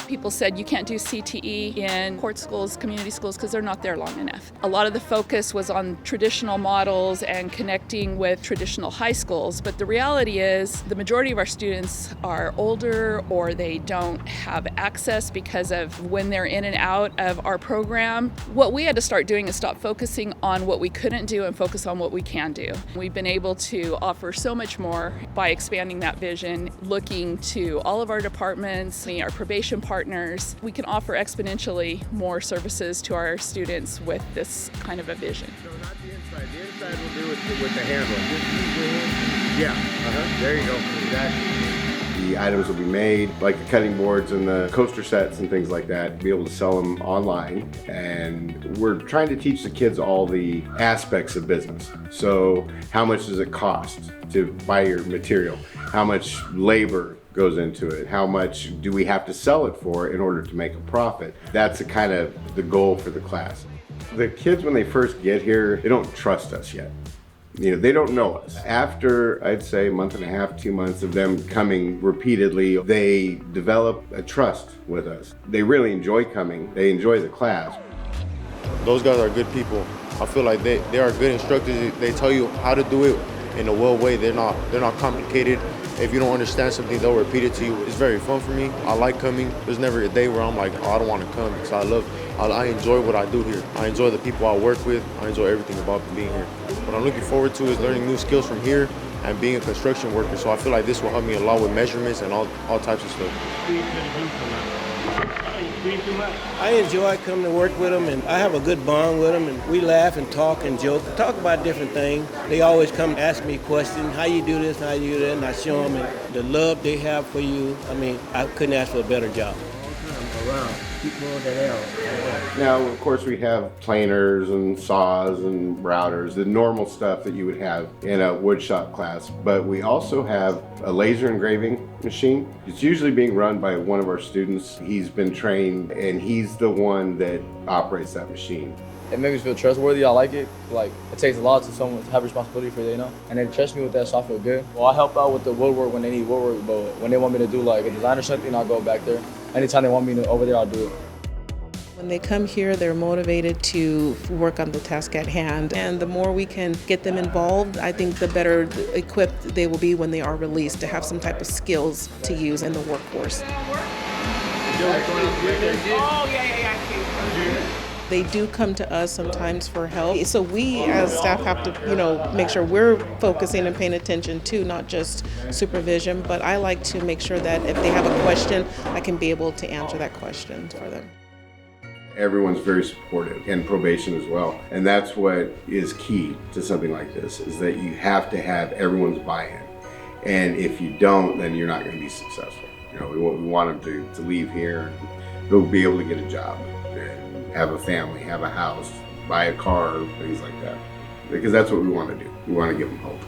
People said you can't do CTE in court schools, community schools, because they're not there long enough. A lot of the focus was on traditional models and connecting with traditional high schools, but the reality is the majority of our students are older or they don't have access because of when they're in and out of our program. What we had to start doing is stop focusing on what we couldn't do and focus on what we can do. We've been able to offer so much more by expanding that vision, looking to all of our departments, our probation partners. We can offer exponentially more services to our students with this kind of a vision. No, not the inside. The inside will do it with the handle. Yeah, there you go. Exactly. The items will be made, like the cutting boards and the coaster sets and things like that, be able to sell them online. And we're trying to teach the kids all the aspects of business. So how much does it cost to buy your material? How much labor goes into it? How much do we have to sell it for in order to make a profit? That's the kind of the goal for the class. The kids, when they first get here, they don't trust us yet. They don't know us. After, I'd say, a month and a half, 2 months of them coming repeatedly, they develop a trust with us. They really enjoy coming. They enjoy the class. Those guys are good people. I feel like they are good instructors. They tell you how to do it in a well way. They're not complicated. If you don't understand something, they'll repeat it to you. It's very fun for me. I like coming. There's never a day where I'm like, oh, I don't want to come, because I enjoy what I do here. I enjoy the people I work with. I enjoy everything about being here. What I'm looking forward to is learning new skills from here and being a construction worker. So I feel like this will help me a lot with measurements and all types of stuff. I enjoy coming to work with them, and I have a good bond with them, and we laugh and talk and joke, talk about different things. They always come and ask me questions, how you do this, how you do that, and I show them the love they have for you. I mean, I couldn't ask for a better job. Now, of course, we have planers and saws and routers, the normal stuff that you would have in a wood shop class, but we also have a laser engraving machine. It's usually being run by one of our students. He's been trained, and he's the one that operates that machine. It makes me feel trustworthy. I like it. Like, it takes a lot to someone to have responsibility for it, And they trust me with that, so I feel good. Well, I help out with the woodwork when they need woodwork, but when they want me to do like a design or something, I'll go back there. Anytime they want me to over there, I'll do it. When they come here, they're motivated to work on the task at hand. And the more we can get them involved, I think the better equipped they will be when they are released to have some type of skills to use in the workforce. They do come to us sometimes for help. So we as staff have to, make sure we're focusing and paying attention to not just supervision, but I like to make sure that if they have a question, I can be able to answer that question for them. Everyone's very supportive, and probation as well. And that's what is key to something like this, is that you have to have everyone's buy-in. And if you don't, then you're not going to be successful. We want them to leave here, they'll be able to get a job, have a family, have a house, buy a car, things like that. Because that's what we want to do. We want to give them hope.